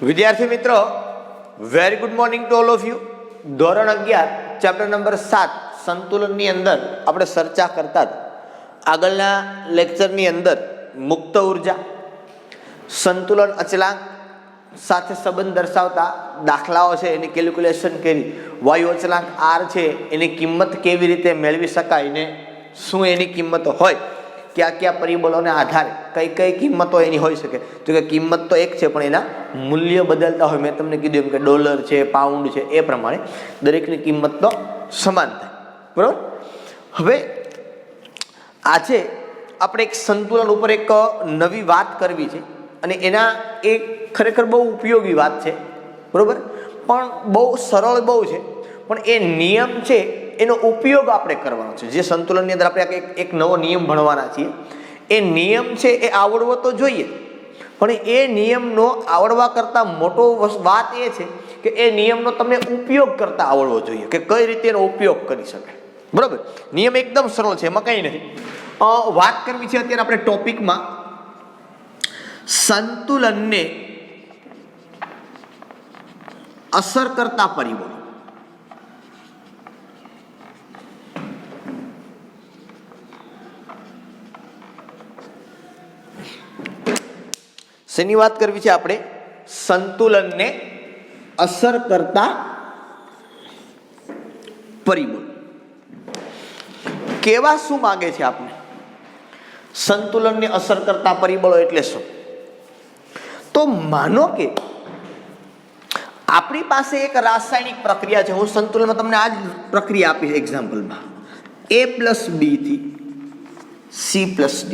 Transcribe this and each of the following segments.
વિદ્યાર્થી મિત્રો, very good morning to all of you. ધોરણ 11 ચેપ્ટર નંબર 7 સંતુલનની અંદર આપણે ચર્ચા કરતા હતા. આગળના લેક્ચરની અંદર મુક્ત ઉર્જા, સંતુલન અચલાંક સાથે સંબંધ દર્શાવતા દાખલાઓ છે એની કેલ્ક્યુલેશન કરી, વાયુ અચલાંક આર છે એની કિંમત કેવી રીતે મેળવી શકાય ને શું એની કિંમતો હોય, કયા કયા પરિબળોને આધારે કઈ કઈ કિંમતો એની હોઈ શકે. તો કે કિંમત તો એક છે પણ એના મૂલ્ય બદલતા હોય. મેં તમને કીધું એમ કે ડોલર છે, પાઉન્ડ છે, એ પ્રમાણે દરેકની કિંમત તો સમાન થાય. બરાબર. હવે આજે આપણે એક સંતુલન ઉપર એક નવી વાત કરવી છે અને એના એક ખરેખર બહુ ઉપયોગી વાત છે. બરાબર. પણ બહુ સરળ બહુ છે, પણ એ નિયમ છે એનો ઉપયોગ આપણે કરવાનો છે. જે સંતુલનની અંદર આપણે એક નવો નિયમ ભણવાના છીએ. એ નિયમ છે એ આવડવો તો જોઈએ, પણ એ નિયમનો આવડવા કરતાં મોટો વાત એ છે કે એ નિયમનો તમને ઉપયોગ કરતા આવડવો જોઈએ કે કઈ રીતે એનો ઉપયોગ કરી શકાય. બરાબર. નિયમ એકદમ સરળ છે, એમાં કંઈ નથી. વાત કરવી છે અત્યારે આપણે ટોપિકમાં સંતુલનને અસર કરતા પરિબળો. શેની વાત કરવી છે આપણે? સંતુલનને અસર કરતા પરિબળો. કેવા શું માંગે છે આપણે? સંતુલનને અસર કરતા પરિબળો એટલે શું? તો માનો કે આપણી પાસે એક રાસાયણિક પ્રક્રિયા છે. હું સંતુલનમાં તમને આ જ પ્રક્રિયા આપીશ એક્ઝામ્પલમાં. A+B થી C+D.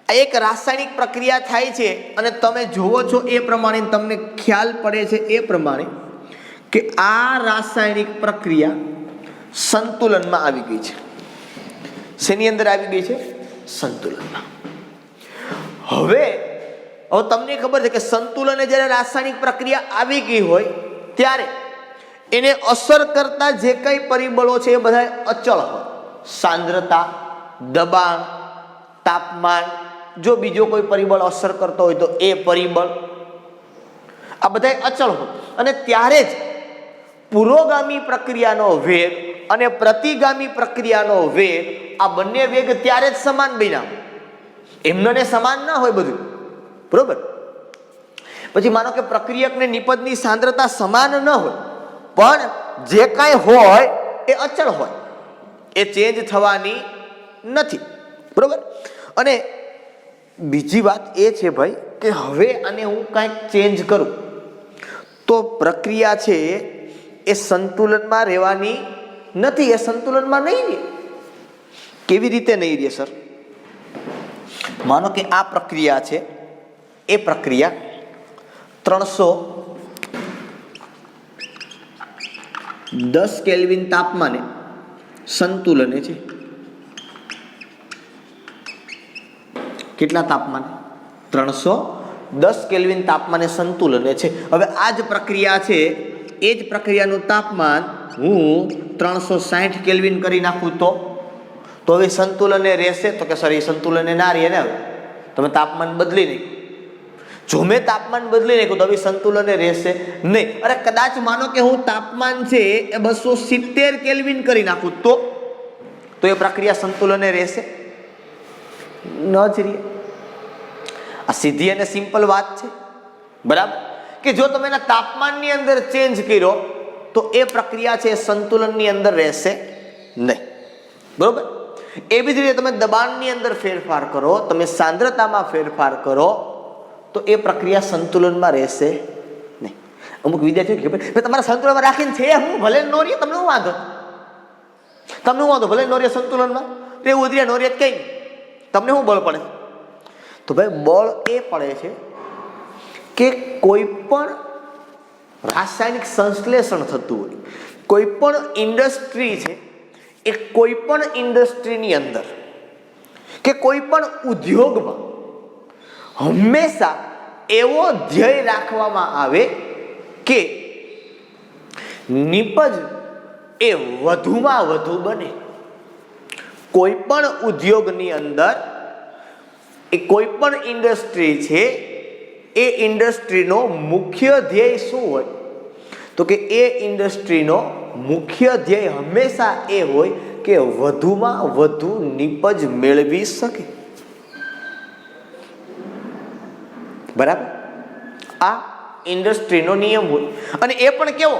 એક રાસાયણિક પ્રક્રિયા થાય છે અને તમે જુઓ છો એ પ્રમાણે, તમને ખ્યાલ પડે છે એ પ્રમાણે કે આ રાસાયણિક પ્રક્રિયા સંતુલનમાં આવી ગઈ છે. શેની અંદર આવી ગઈ છે? સંતુલનમાં. હવે તમને ખબર છે કે સંતુલને જ્યારે રાસાયણિક પ્રક્રિયા આવી ગઈ હોય ત્યારે એને અસર કરતા જે કઈ પરિબળો છે એ બધા અચળ હોય. સાંદ્રતા, દબાણ, તાપમાન, જો બીજો કોઈ પરિબળ અસર કરતો હોય તો એ પરિબળ, આ બધા અચળ હોય. અને ત્યારે જ પુરોગામી પ્રક્રિયાનો વેગ અને પ્રતિગામી પ્રક્રિયાનો વેગ, આ બંને વેગ ત્યારે જ સમાન બન્યા. એમને સમાન ના હોય બધું. બરોબર. પછી માનો કે પ્રક્રિયક ને નિપજની સાંદ્રતા સમાન ન હોય, પણ જે કાંઈ હોય એ અચળ હોય, એ ચેન્જ થવાની નથી. બરોબર. અને બીજી વાત એ છે ભાઈ કે હવે આને હું કાંઈક ચેન્જ કરું તો પ્રક્રિયા છે એ સંતુલનમાં રહેવાની નથી, એ સંતુલનમાં નહીં રહે. કેવી રીતે નહીં રહે સર? માનો કે આ પ્રક્રિયા છે, એ પ્રક્રિયા 310 કેલ્વિન તાપમાને સંતુલને છે. કેટલા તાપમાને? 310 કેલ્વિન તાપમાને સંતુલને છે. હવે આ જ પ્રક્રિયા છે, એ જ પ્રક્રિયાનું તાપમાન હું 360 કેલ્વિન કરી નાખું તો હવે સંતુલને રહેશે? તો કે સર એ સંતુલને ના રહે ને. હવે તમે તાપમાન બદલી નાખ્યું. જો મેં તાપમાન બદલી નાખ્યું તો હવે સંતુલને રહેશે નહીં. અરે કદાચ માનો કે હું તાપમાન છે એ 270 કેલ્વિન કરી નાખું તો એ પ્રક્રિયા સંતુલને રહેશે? ન જ રહે. આ સીધી અને સિમ્પલ વાત છે. બરાબર. કે જો તમે એના તાપમાનની અંદર ચેન્જ કર્યો તો એ પ્રક્રિયા છે સંતુલનની અંદર રહેશે નહીં. બરોબર. એવી જ રીતે તમે દબાણની અંદર ફેરફાર કરો, તમે સાંદ્રતામાં ફેરફાર કરો તો એ પ્રક્રિયા સંતુલનમાં રહેશે નહીં. અમુક વિદ્યાર્થીઓ કે ભાઈ તમારા સંતુલનમાં રાખીને છે હું ભલે નો રહે, તમને શું વાંધો? તમને શું વાંધો? ભલે નો રહે સંતુલનમાં, રહેવું ઉતર્યા નો રહે કઈ, તમને શું બળ પડે? તો ભાઈ બળ એ પડે છે કે કોઈ પણ રાસાયણિક સંશ્લેષણ થતું હોય, કોઈ પણ ઇન્ડસ્ટ્રી છે, એ કોઈ પણ ઇન્ડસ્ટ્રીની અંદર કે કોઈ પણ ઉદ્યોગમાં હંમેશા એવો ધ્યેય રાખવામાં આવે કે નિપજ એ વધુમાં વધુ બને. કોઈ પણ ઉદ્યોગની અંદર, એ કોઈ પણ ઇન્ડસ્ટ્રી છે એ ઇન્ડસ્ટ્રીનો મુખ્ય ધ્યેય શું હોય? તો કે એ ઇન્ડસ્ટ્રીનો મુખ્ય ધ્યેય હંમેશા એ હોય કે વધુમાં વધુ નીપજ મેળવી શકે. બરાબર? આ ઇન્ડસ્ટ્રીનો નિયમ હોય. અને એ પણ કેવો?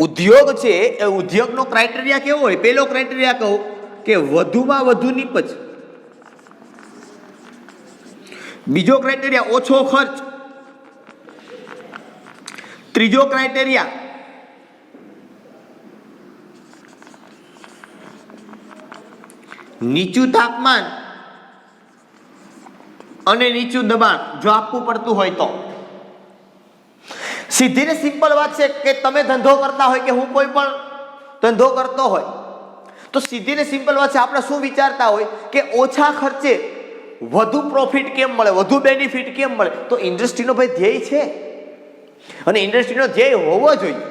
ઉદ્યોગ છે એ ઉદ્યોગનો ક્રાઇટેરિયા કેવો હોય? પહેલો ક્રાઇટેરિયા કહું કે વધુમાં વધુ નીપજ. બીજો ક્રાઇટેરિયા ઓછો ખર્ચ. ત્રીજો ક્રાઇટેરિયા નીચું તાપમાન અને નીચું દબાણ જો આપવું પડતું હોય તો. સીધી ને સિમ્પલ વાત છે કે તમે ધંધો કરતા હોય કે હું કોઈ પણ ધંધો કરતો હોય તો સીધી ને સિમ્પલ વાત છે, આપણે શું વિચારતા હોય કે ઓછા ખર્ચે વધુ પ્રોફિટ કેમ મળે, વધુ બેનિફિટ કેમ મળે? તો ઇન્ડસ્ટ્રીનો ભાઈ ધ્યેય છે અને ઇન્ડસ્ટ્રીનો ધ્યેય હોવો જોઈએ.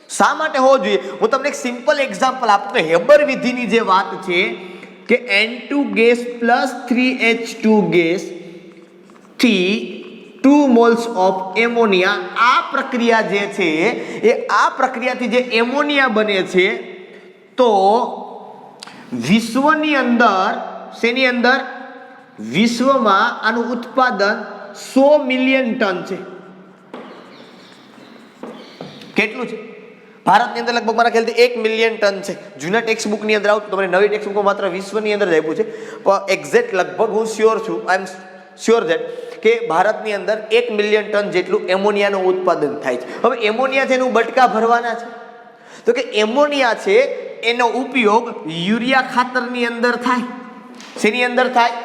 શા માટે હોવો જોઈએ? હું તમને એક સિમ્પલ એક્ઝામ્પલ આપું. હેબર વિધિની જે વાત છે કે N2 gas plus 3H2 gas થી 2 મોલ્સ ઓફ એમોનિયા, આ પ્રક્રિયા જે છે એ આ પ્રક્રિયાથી જે એમોનિયા બને છે તો વિશ્વની અંદર શેની અંદર? વિશ્વમાં આનું ઉત્પાદન 100 મિલિયન ટન છે. કેટલું છે? ભારતની અંદર લગભગ મારા ખ્યાલથી 1 મિલિયન ટન છે. જૂના ટેક્સ્ટ બુકની અંદર આવતું, તમારે નવી ટેક્સ્ટ બુકમાં માત્ર વિશ્વની અંદર જ આપ્યું છે. પણ એક્ઝેક્ટ લગભગ હું શ્યોર છું, આઈ એમ શ્યોર ધેટ કે ભારતની અંદર 1 મિલિયન ટન જેટલું એમોનિયાનું ઉત્પાદન થાય છે. હવે એમોનિયા છે એનું બટકા ભરવાના છે તો કે એમોનિયા છે એનો ઉપયોગ યુરિયા ખાતરની અંદર થાય. શેની અંદર થાય?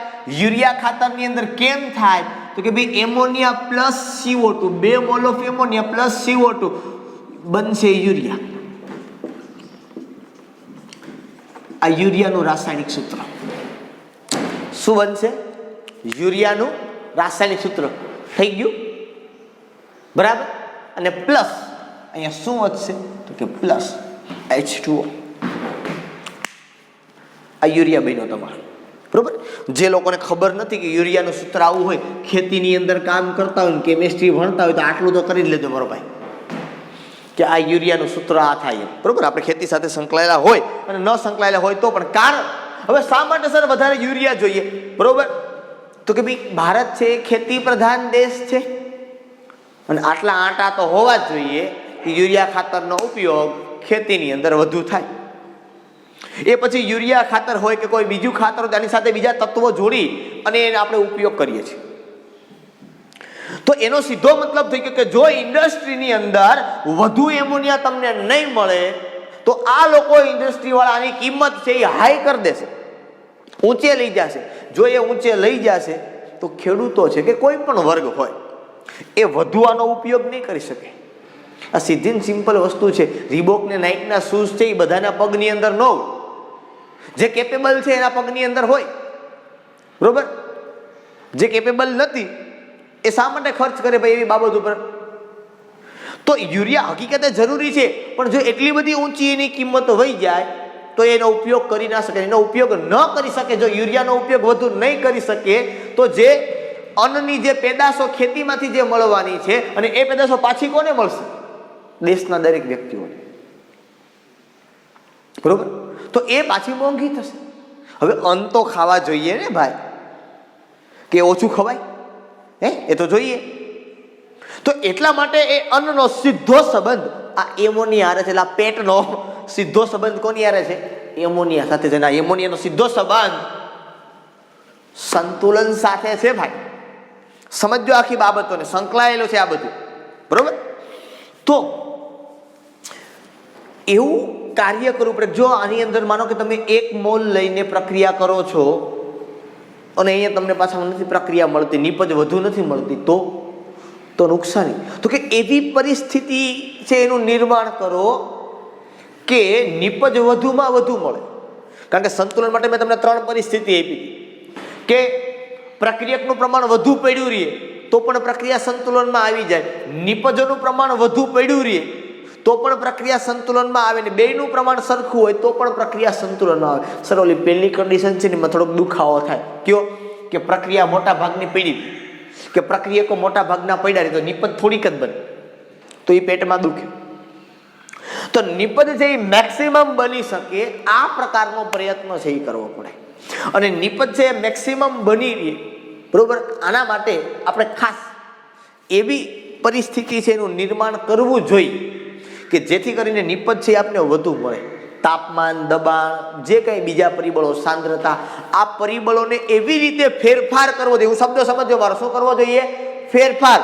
યુરિયા ખાતરની અંદર. કેમ થાય? તો કે ભાઈ ammonia plus CO2, 2 mall of ammonia plus CO2 બનશે યુરિયા. આ યુરિયાનું રાસાયણિક સૂત્ર. શું બનશે? યુરિયાનું રાસાયણિક સૂત્ર થઈ ગયું. બરાબર? અને પ્લસ અહીંયા શું વધશે? તો કે પ્લસ H2O. આ યુરિયા બન્યો તમારો. બરોબર? જે લોકોને ખબર નથી કે યુરિયાનું સૂત્ર આવું હોય, ખેતીની અંદર કામ કરતા હોય, કેમિસ્ટ્રી ભણતા હોય તો આટલું તો કરી જ લેજો મારો ભાઈ કે આ યુરિયાનું સૂત્ર આ થાય. બરોબર? આપણે ખેતી સાથે સંકળાયેલા હોય અને ન સંકળાયેલા હોય તો પણ. કારણ હવે શા માટે સર વધારે યુરિયા જોઈએ? બરોબર? તો કે ભાઈ ભારત છે ખેતી પ્રધાન દેશ છે અને આટલા આંટા તો હોવા જ જોઈએ કે યુરિયા ખાતરનો ઉપયોગ ખેતીની અંદર વધુ થાય. એ પછી યુરિયા ખાતર હોય કે કોઈ બીજું ખાતર હોય તેની સાથે બીજા તત્વો જોડી અને એને આપણે ઉપયોગ કરીએ છીએ. તો એનો સીધો મતલબ થઈ ગયો કે જો ઇન્ડસ્ટ્રીની અંદર વધુ એમોનિયા તમને નહીં મળે તો આ લોકો ઇન્ડસ્ટ્રી વાળા આની કિંમત છે એ હાઈ કરી દેશે, ઊંચે લઈ જશે. જો એ ઊંચે લઈ જશે તો ખેડૂતો છે કે કોઈ પણ વર્ગ હોય એ વધુ આનો ઉપયોગ નહીં કરી શકે. આ સીધી ને સિમ્પલ વસ્તુ છે. રીબોક ને નાઇક ના શૂઝ છે એ બધાના પગની અંદર ન હોય. જે કેપેબલ છે એના પગની અંદર હોય. બરોબર? જે કેપેબલ નથી એ શા માટે ખર્ચ કરે ભાઈ એવી બાબત ઉપર? તો યુરિયા હકીકતે જરૂરી છે પણ જો એટલી બધી ઊંચી એની કિંમત વહી જાય તો એનો ઉપયોગ કરી ના શકે. એનો ઉપયોગ ન કરી શકે, જો યુરિયાનો ઉપયોગ વધુ નહીં કરી શકે તો જે અન્નની જે પેદાશો ખેતીમાંથી જે મળવાની છે અને એ પેદાશો પાછી કોને મળશે? દેશના દરેક વ્યક્તિઓને. બરોબર? તો એ પાછી મોંઘી થશે. હવે અન્ન તો ખાવા જોઈએ ને ભાઈ, કે ઓછું ખવાય? એ તો જોઈએ. તો એટલા માટે એ અન્નનો સીધો સંબંધ આ એમોનિયા હારે છે. એટલે આ પેટનો સીધો સંબંધ કોની હારે છે? એમોનિયા સાથે છે. એમોનિયાનો સીધો સંબંધ સંતુલન સાથે છે ભાઈ. સમજો આખી બાબતોને, સંકળાયેલો છે આ બધું. બરોબર? તો એવું કાર્ય કરવું પડે. જો આની અંદર માનો કે તમે 1 મોલ લઈને પ્રક્રિયા કરો છો અને અહીંયા તમને પાછા નથી પ્રક્રિયા મળતી, નીપજ વધુ નથી મળતી, તો નુકસાની. તો કે એવી પરિસ્થિતિ છે એનું નિર્માણ કરો કે નીપજ વધુમાં વધુ મળે. કારણ કે સંતુલન માટે મેં તમને 3 પરિસ્થિતિ આપી કે પ્રક્રિયકનું પ્રમાણ વધુ પડ્યું રહે તો પણ પ્રક્રિયા સંતુલનમાં આવી જાય, નીપજોનું પ્રમાણ વધુ પડ્યું રહે તો પણ પ્રક્રિયા સંતુલનમાં આવે ને બેયનું પ્રમાણ સરખું હોય તો પણ પ્રક્રિયા સંતુલનમાં આવે. સર ઓલી પહેલી કન્ડિશન છે ને એમાં થોડોક દુખાવો થાય. કયો? કે પ્રક્રિયા મોટા ભાગની પડી કે પ્રક્રિયકો મોટા ભાગના પડ્યા રહે તો નિપજ થોડીક જ બને, તો એ પેટમાં દુખે. તો નિપજ છે એ મેક્સિમમ બની શકે આ પ્રકારનો પ્રયત્ન છે એ કરવો પડે. અને નિપજ છે એ મેક્સિમમ બની રહે, બરોબર. આના માટે આપણે ખાસ એવી પરિસ્થિતિ છે એનું નિર્માણ કરવું જોઈએ કે જેથી કરીને નિપજ છે આપને વધુ મળે. તાપમાન, દબાણ, જે કંઈ બીજા પરિબળો, સાંદ્રતા, આ પરિબળોને એવી રીતે ફેરફાર કરવો જોઈએ. હું શબ્દ સમજો મારો, શું કરવો જોઈએ? ફેરફાર.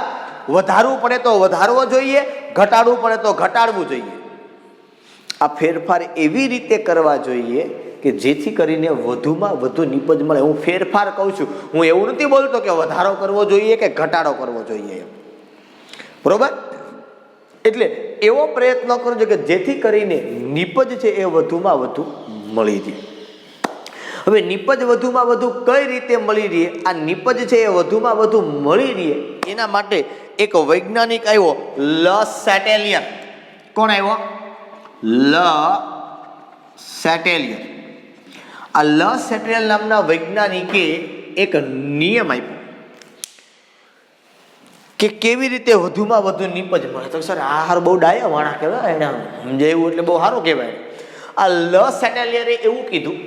વધારવું પડે તો વધારવો જોઈએ, ઘટાડવું પડે તો ઘટાડવું જોઈએ. આ ફેરફાર એવી રીતે કરવા જોઈએ કે જેથી કરીને વધુમાં વધુ નિપજ મળે. હું ફેરફાર કહું છું, હું એવું નથી બોલતો કે વધારો કરવો જોઈએ કે ઘટાડો કરવો જોઈએ, બરોબર. એટલે એવો પ્રયત્ન કરજો કે જેથી કરીને નિપજ છે એ વધુમાં વધુ મળી રહે. હવે નિપજ વધુમાં વધુ કઈ રીતે મળી રહે? આ નિપજ છે એ વધુમાં વધુ મળી રહે એના માટે એક વૈજ્ઞાનિક આવ્યો, લ સેટેલિયર. કોણ આવ્યો? લ સેટેલિયર. આ લ સેટેલિયર નામના વૈજ્ઞાનિકે એક નિયમ આપ્યો કે કેવી રીતે વધુમાં વધુ નિપજ મળે. તો સર આ હાર બહુ ડાયા વાળા કહેવાય, એને સમજાયું એટલે બહુ સારું કહેવાય. આ લ સેટેલિયરે એવું કીધું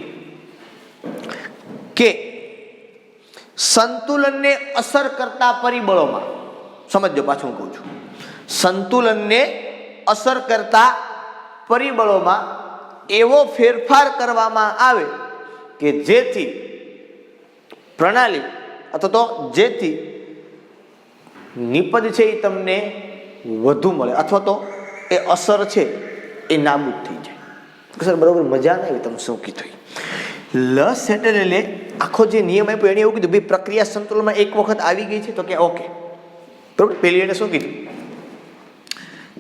કે સંતુલનને અસર કરતા પરિબળોમાં, સમજો પાછું કહું છું, સંતુલનને અસર કરતા પરિબળોમાં એવો ફેરફાર કરવામાં આવે કે જેથી પ્રણાલી અથવા તો જેથી નિપજ છે એ તમને વધુ મળે અથવા તો એ અસર છે એ નાબૂદ થઈ જાય. સર બરોબર મજા ના આવી, તમે શું કીધું? લ સેટેલિયરે આખો જે નિયમ આપ્યો એને એવું કીધું ભાઈ પ્રક્રિયા સંતુલનમાં એક વખત આવી ગઈ છે તો કે ઓકે, બરોબર. પેલી એને શું કીધું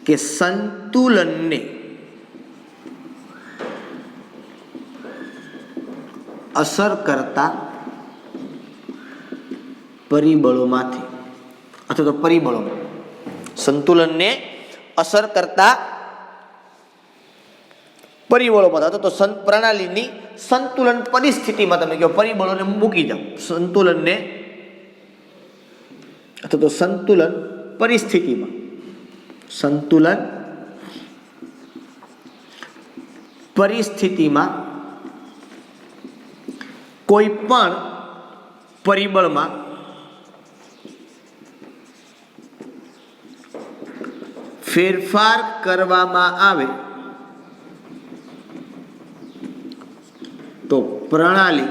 કે સંતુલનને અસર કરતા પરિબળોમાંથી અથવા તો પરિબળોમાં, સંતુલનને અસર કરતા પરિબળોમાં અથવા તો પ્રણાલીની સંતુલન પરિસ્થિતિમાં તમે કહો પરિબળોને મૂકી જાઓ, સંતુલનને અથવા તો સંતુલન પરિસ્થિતિમાં, સંતુલન પરિસ્થિતિમાં કોઈ પણ પરિબળમાં ફેરફાર કરવામાં આવે તો પ્રણાલી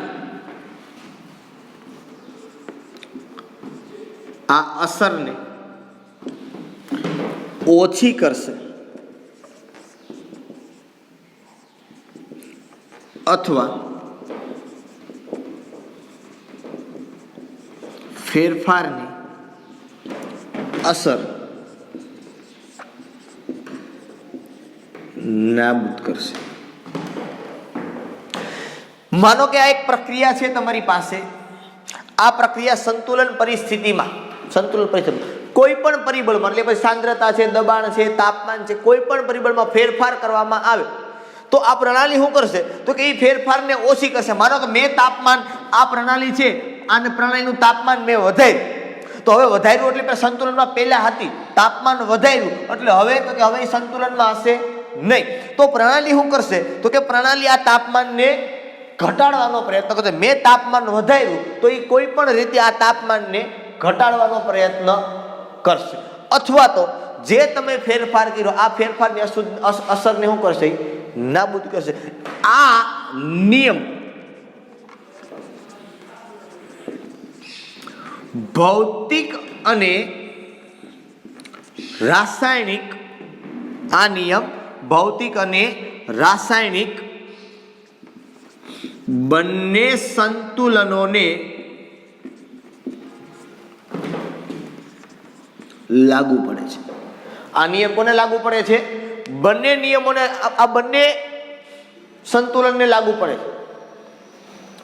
આ અસરને ઓછી કરશે અથવા ફેરફારની અસર નાબૂદ કરશે. માનો કે આ એક પ્રક્રિયા છે તમારી પાસે. આ પ્રક્રિયા સંતુલન પરિસ્થિતિમાં, સંતુલન પરિસ્થિતિ કોઈ પણ પરિબળમાં, એટલે પછી સાંદ્રતા છે, દબાણ છે, તાપમાન છે, કોઈ પણ પરિબળમાં ફેરફાર કરવામાં આવે તો આ પ્રણાલી શું કરશે? તો કે એ ફેરફારને ઓછી કરશે. માનો કે મેં તાપમાન, આ પ્રણાલી છે અને પ્રણાલીનું તાપમાન મેં વધાર્યું, તો હવે વધાર્યું એટલે સંતુલનમાં પહેલા હતી, તાપમાન વધાર્યું એટલે હવે તો કે હવે સંતુલનમાં હશે નહીં. તો પ્રણાલી શું કરશે? તો કે પ્રણાલી આ તાપમાનને ઘટાડવાનો પ્રયત્ન કરશે. મેં તાપમાન વધાર્યું તો એ કોઈ પણ રીતે આ તાપમાનને ઘટાડવાનો પ્રયત્ન કરશે અથવા તો જે તમે ફેરફાર કર્યો આ ફેરફારની અસરને શું કરશે? નાબૂદ કરશે. આ નિયમ ભૌતિક અને રાસાયણિક, આ નિયમ ભૌતિક અને રાસાયણિક બંને સંતુલનોને લાગુ પડે છે. આ નિયમ કોને લાગુ પડે છે? બંને નિયમોને, આ બંને સંતુલનને લાગુ પડે છે,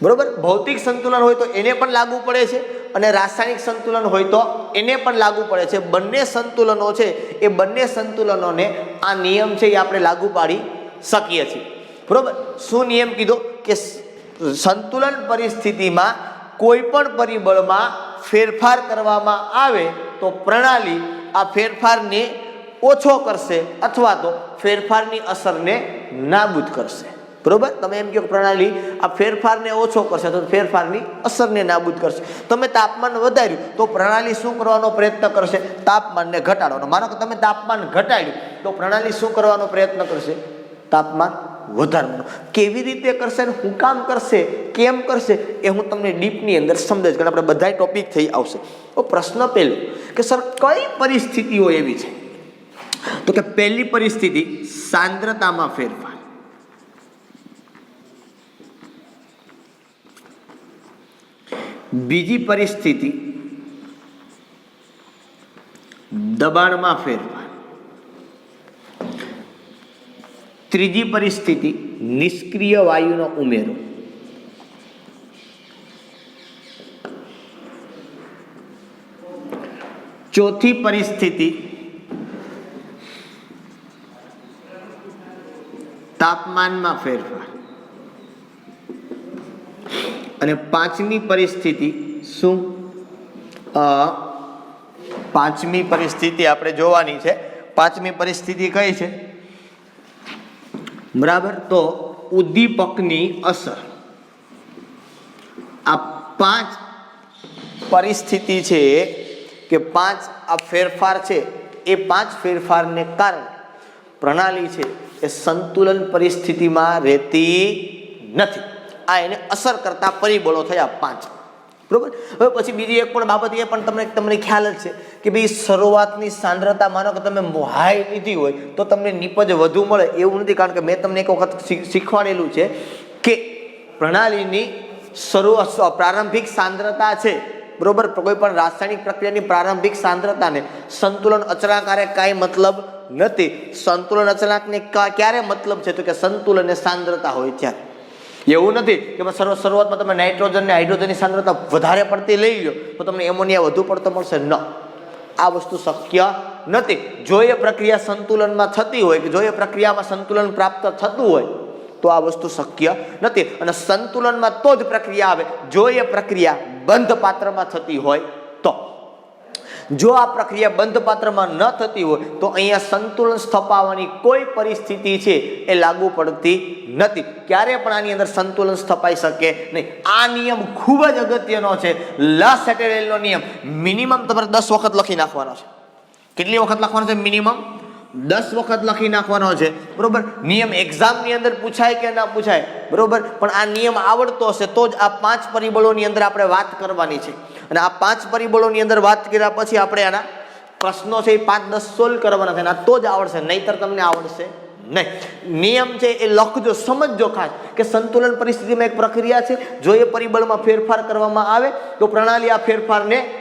બરોબર. ભૌતિક સંતુલન હોય તો એને પણ લાગુ પડે છે અને રાસાયણિક સંતુલન હોય તો એને પણ લાગુ પડે છે. બંને સંતુલનો છે એ બંને સંતુલનોને આ નિયમ છે એ આપણે લાગુ પાડી શકીએ છીએ, બરોબર. શું નિયમ કીધો? કે સંતુલન પરિસ્થિતિમાં કોઈ પણ પરિબળમાં ફેરફાર કરવામાં આવે તો પ્રણાલી આ ફેરફારને ઓછો કરશે અથવા તો ફેરફારની અસરને નાબૂદ કરશે. બરોબર, તમે એમ કહો કે પ્રણાલી આ ફેરફારને ઓછો કરશે તો ફેરફારની અસરને નાબૂદ કરશે. તમે તાપમાન વધાર્યું તો પ્રણાલી શું કરવાનો પ્રયત્ન કરશે? તાપમાનને ઘટાડવાનો. માનો કે તમે તાપમાન ઘટાડ્યું તો પ્રણાલી શું કરવાનો પ્રયત્ન કરશે? તાપમાન વધારવાનો. કેવી રીતે કરશે ને હું કામ કરશે, કેમ કરશે, એ હું તમને ડીપની અંદર સમજાવીશ, કારણ આપણે બધા ટોપિક થઈ આવશે. તો પ્રશ્ન પહેલો કે સર કઈ પરિસ્થિતિઓ એવી છે? તો કે પહેલી પરિસ્થિતિ સાંદ્રતામાં ફેરફાર. બીજી પરિસ્થિતિ દબાણમાં ફેરફાર. ત્રીજી પરિસ્થિતિ નિષ્ક્રિય વાયુનો ઉમેરો. ચોથી પરિસ્થિતિ તાપમાનમાં ફેરફાર. અને પાંચમી પરિસ્થિતિ શું? પાંચમી પરિસ્થિતિ આપણે જોવાની છે. પાંચમી પરિસ્થિતિ કઈ છે? બરાબર, તો ઉદ્દીપકની અસર. આ પાંચ પરિસ્થિતિ છે કે પાંચ આ ફેરફાર છે, એ પાંચ ફેરફારને કારણે પ્રણાલી છે એ સંતુલન પરિસ્થિતિમાં રહેતી નથી. આ એને અસર કરતા પરિબળો થયા પાંચ. બરોબર. હવે પછી બીજી એક પણ બાબત એ પણ તમને ખ્યાલ જ છે કે ભાઈ શરૂઆતની સાંદ્રતા, માનો કે તમે હાઈ લીધી હોય તો તમને નિપજ વધુ મળે એવું નથી, કારણ કે મેં તમને એક વખત શીખવાડેલું છે કે પ્રણાલીની પ્રારંભિક સાંદ્રતા છે, બરોબર, કોઈ પણ રાસાયણિક પ્રક્રિયાની પ્રારંભિક સાંદ્રતાને સંતુલન અચળાંક આરે કાંઈ મતલબ નથી. સંતુલન અચળાંકને ક્યારે મતલબ છે? તો કે સંતુલન એ સાંદ્રતા હોય ત્યારે. એવું નથી કે શરૂઆતમાં તમે નાઇટ્રોજન ને હાઇડ્રોજનની સાંદ્રતા વધારે પડતી લઈ લો તો તમને એમોનિયા વધુ પડતો મળશે. ન, આ વસ્તુ શક્ય નથી. જો એ પ્રક્રિયા સંતુલનમાં થતી હોય, કે જો એ પ્રક્રિયામાં સંતુલન પ્રાપ્ત થતું હોય તો આ વસ્તુ શક્ય નથી. અને સંતુલનમાં તો જ પ્રક્રિયા આવે જો એ પ્રક્રિયા બંધ પાત્રમાં થતી હોય તો. જો આ પ્રક્રિયા બંધ પાત્રમાં ન થતી હોય તો અહીંયા સંતુલન સ્થપાવવાની કોઈ પરિસ્થિતિ છે એ લાગુ પડતી નથી. ક્યારે પણ આની અંદર સંતુલન સ્થપાઈ શકે નહીં. આ નિયમ ખૂબ જ અગત્યનો છે. લા સેટેરેલનો નિયમ મિનિમમ તમારે 10 વખત લખી નાખવાનો છે. કેટલી વખત લખવાનો છે? મિનિમમ 10 વખત લખી નાખવાનો છે. બરોબર. નિયમ એક્ઝામની અંદર પૂછાય કે ના પૂછાય, બરોબર, પણ આ નિયમ આવડતો હશે તો જ આ પાંચ પરિબળોની અંદર આપણે વાત કરવાની છે. અને આ પાંચ પરિબળોની અંદર વાત કર્યા પછી આપણે આના પ્રશ્નો છે એ 5-10 સોલ્વ કરવાના છે, તો જ આવડશે, નહીતર તમને આવડશે નહીં. નિયમ છે એ લખજો, સમજજો ખાસ કે સંતુલન પરિસ્થિતિમાં એક પ્રક્રિયા છે, જો એ પરિબળમાં ફેરફાર કરવામાં આવે તો પ્રણાલી આ ફેરફારને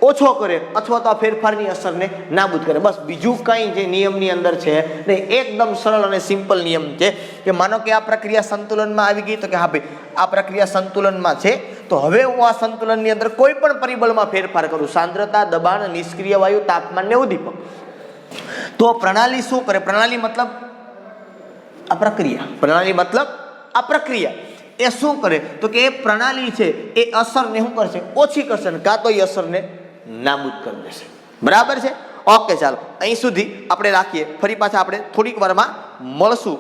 ઓછો કરે અથવા તો આ ફેરફારની અસરને નાબૂદ કરે. બસ, બીજું કંઈ જે નિયમની અંદર છે ને એકદમ સરળ અને સિમ્પલ નિયમ છે કે માનો કે આ પ્રક્રિયા સંતુલનમાં આવી ગઈ તો કે હા ભાઈ આ પ્રક્રિયા સંતુલનમાં છે, તો હવે હું આ સંતુલનની અંદર કોઈ પણ પરિબળમાં ફેરફાર કરું, સાંદ્રતા, દબાણ, નિષ્ક્રિય વાયુ, તાપમાન ને ઉદ્દીપક, તો પ્રણાલી શું કરે? પ્રણાલી મતલબ આ પ્રક્રિયા. પ્રણાલી મતલબ આ પ્રક્રિયા એ શું કરે? તો કે એ પ્રણાલી છે એ અસરને શું કરશે? ઓછી કરશે, ને કાં તો એ અસરને નાબૂદ કરી દેશે. બરાબર છે? ઓકે, ચાલો અહીં સુધી આપણે રાખીએ. ફરી પાછા આપણે થોડીક વારમાં મળશું.